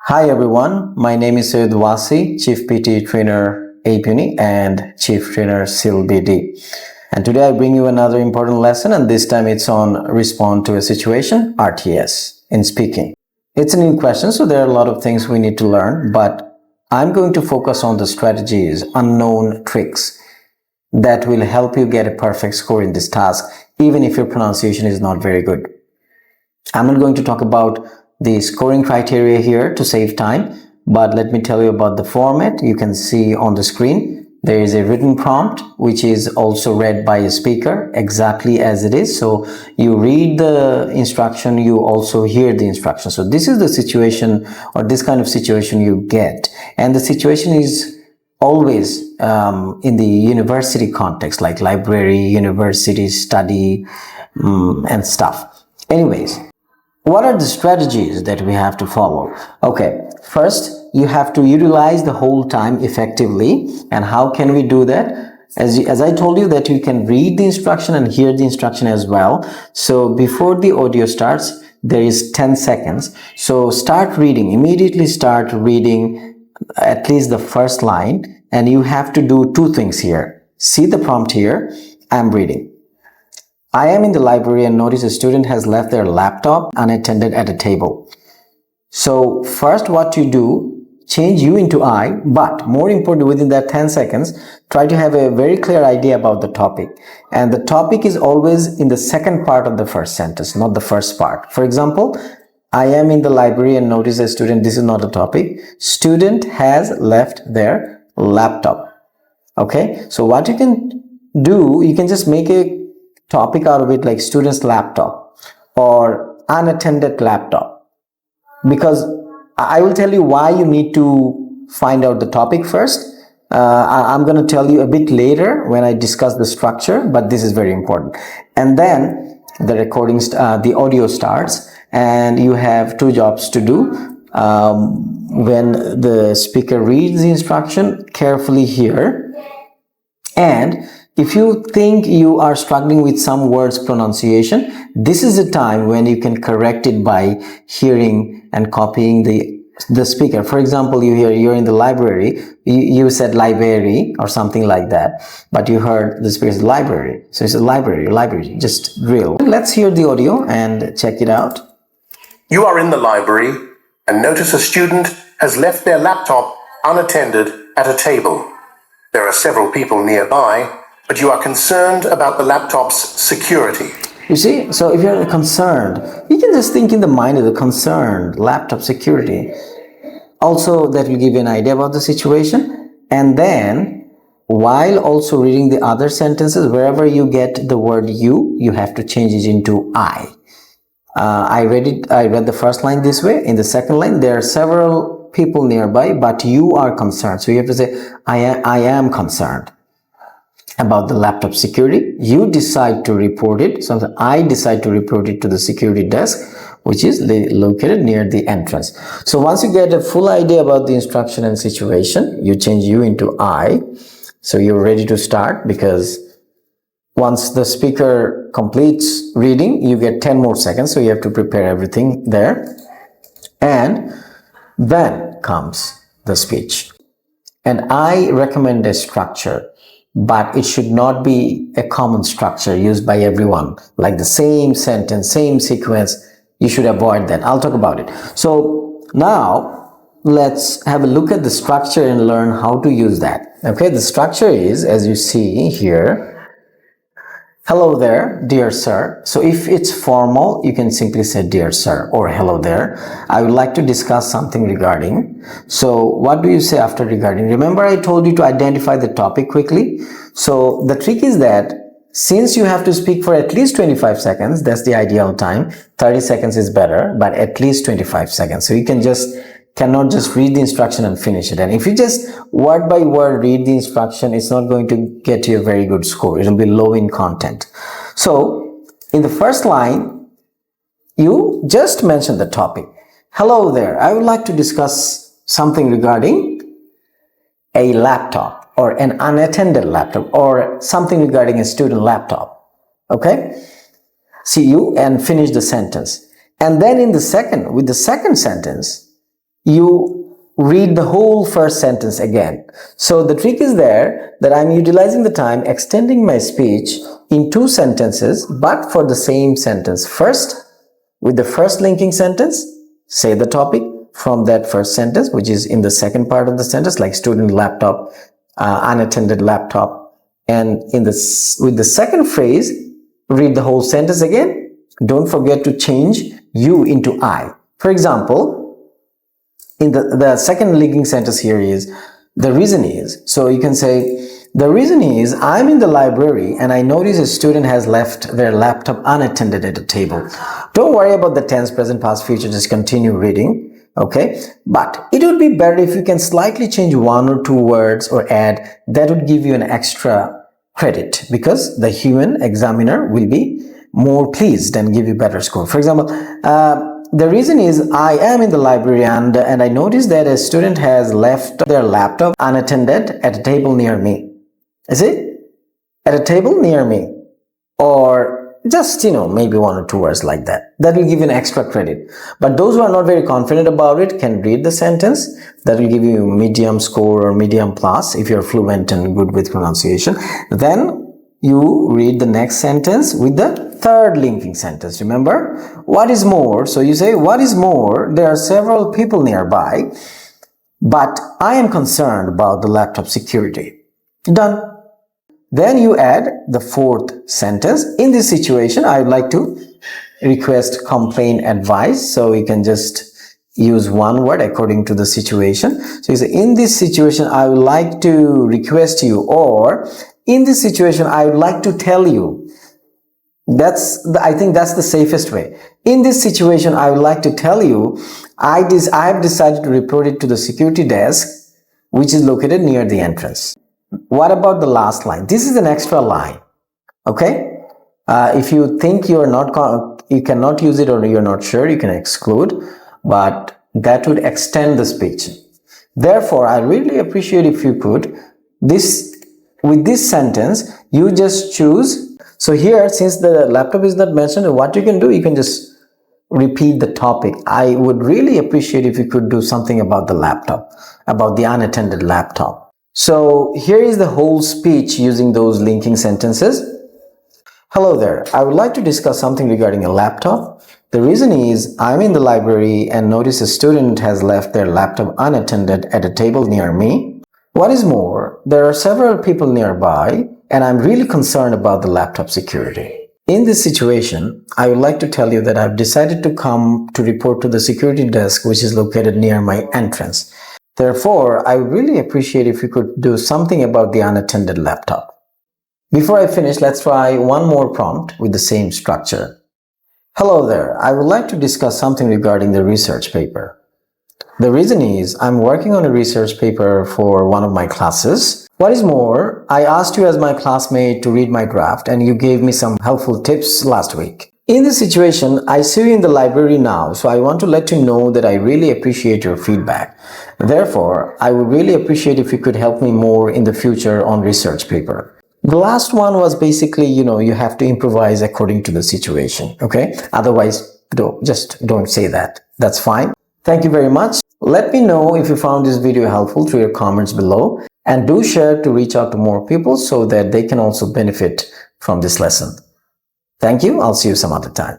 Hi everyone, my name is Syed Wasi, Chief PTE Trainer APEUni and Chief Trainer SIL-BD. And today I bring you another important lesson, and this time it's on respond to a situation, RTS, in speaking. It's a new question, so there are a lot of things we need to learn, but I'm going to focus on the strategies, unknown tricks that will help you get a perfect score in this task, even if your pronunciation is not very good. I'm not going to talk about the scoring criteria here to save time, but let me tell you about the format. You can see on the screen there is a written prompt which is also read by a speaker exactly as it is. So you read the instruction, you also hear the instruction. So this is the situation, or this kind of situation you get, and the situation is always in the university context, like library, university study, and stuff. Anyways, what are the strategies that we have to follow? Okay, first you have to utilize the whole time effectively. And how can we do that? As I told you that you can read the instruction and hear the instruction as well. So before the audio starts, there is 10 seconds. So start reading, immediately start reading at least the first line. And you have to do two things here. See the prompt here. I'm reading. I am in the library and notice a student has left their laptop unattended at a table. So first what you do, change you into I, but more important, within that 10 seconds, try to have a very clear idea about the topic. And the topic is always in the second part of the first sentence, not the first part. For example, I am in the library and notice a student, this is not a topic. Student has left their laptop. Okay, so what you can do, you can just make a topic out of it, like student's laptop or unattended laptop, because I will tell you why you need to find out the topic first. I'm going to tell you a bit later when I discuss the structure, but this is very important. And then the recording, the audio starts, and you have two jobs to do. When the speaker reads the instruction, carefully hear, and if you think you are struggling with some words pronunciation, this is a time when you can correct it by hearing and copying the speaker. For example, you're in the library, you said library or something like that, but you heard the speaker's library. So it's a library, just drill. Let's hear the audio and check it out. You are in the library and notice a student has left their laptop unattended at a table. There are several people nearby, but you are concerned about the laptop's security. You see, so if you're concerned, you can just think in the mind of the concerned, laptop security. Also, that will give you an idea about the situation. And then, while also reading the other sentences, wherever you get the word you have to change it into I. I read the first line this way. In the second line, there are several people nearby, but you are concerned. So you have to say, I am concerned about the laptop security. You decide to report it. So I decide to report it to the security desk, which is located near the entrance. So once you get a full idea about the instruction and situation, you change you into I. So you're ready to start, because once the speaker completes reading, you get 10 more seconds. So you have to prepare everything there. And then comes the speech. And I recommend a structure, but it should not be a common structure used by everyone, like the same sentence, same sequence. You should avoid that. I'll talk about it. So now let's have a look at the structure and learn how to use that. Okay, the structure is, as you see here, hello there, dear sir. So if it's formal, you can simply say dear sir or hello there. I would like to discuss something regarding. So what do you say after regarding? Remember, I told you to identify the topic quickly. So the trick is that since you have to speak for at least 25 seconds, that's the ideal time. 30 seconds is better, but at least 25 seconds. So you cannot just read the instruction and finish it. And if you just word by word read the instruction, it's not going to get you a very good score. It will be low in content. So in the first line, you just mention the topic. Hello there. I would like to discuss something regarding a laptop or an unattended laptop or something regarding a student laptop. Okay? See you and finish the sentence. And then with the second sentence, you read the whole first sentence again. So the trick is there that I'm utilizing the time, extending my speech in 2 sentences, but for the same sentence. First, with the first linking sentence, say the topic from that first sentence, which is in the second part of the sentence, like student laptop, unattended laptop. And with the second phrase, read the whole sentence again. Don't forget to change you into I. For example, in the second linking sentence here is, the reason is, so you can say, the reason is I'm in the library and I notice a student has left their laptop unattended at a table. Don't worry about the tense, present, past, future, just continue reading, okay? But it would be better if you can slightly change 1 or 2 words or add, that would give you an extra credit, because the human examiner will be more pleased and give you better score. For example, the reason is I am in the library and I noticed that a student has left their laptop unattended at a table near me. Is it? At a table near me. Or just, maybe 1 or 2 words like that. That will give you an extra credit. But those who are not very confident about it can read the sentence. That will give you medium score or medium plus if you're fluent and good with pronunciation. Then you read the next sentence with the third linking sentence. Remember, what is more? So you say, what is more? There are several people nearby, but I am concerned about the laptop security. Done. Then you add the fourth sentence. In this situation, I would like to request, complain, advise. So you can just use 1 word according to the situation. So you say, in this situation, I would like to request you, or in this situation, I would like to tell you. I think that's the safest way. In this situation, I would like to tell you, I have decided to report it to the security desk, which is located near the entrance. What about the last line? This is an extra line, okay? If you think you cannot use it or you're not sure, you can exclude, but that would extend the speech. Therefore, I really appreciate if you could, with this sentence, you just choose. So here, since the laptop is not mentioned, what you can do, you can just repeat the topic. I would really appreciate if you could do something about the laptop, about the unattended laptop. So here is the whole speech using those linking sentences. Hello there. I would like to discuss something regarding a laptop. The reason is I'm in the library and notice a student has left their laptop unattended at a table near me. What is more, there are several people nearby and I'm really concerned about the laptop security. In this situation, I would like to tell you that I've decided to come to report to the security desk, which is located near my entrance. Therefore, I would really appreciate if you could do something about the unattended laptop. Before I finish, let's try 1 more prompt with the same structure. Hello there. I would like to discuss something regarding the research paper. The reason is I'm working on a research paper for one of my classes. What is more, I asked you as my classmate to read my draft and you gave me some helpful tips last week. In this situation, I see you in the library now, so I want to let you know that I really appreciate your feedback. Therefore, I would really appreciate if you could help me more in the future on research paper. The last one was basically, you have to improvise according to the situation, okay? Otherwise, just don't say that. That's fine. Thank you very much. Let me know if you found this video helpful through your comments below, and do share to reach out to more people so that they can also benefit from this lesson. Thank you. I'll see you some other time.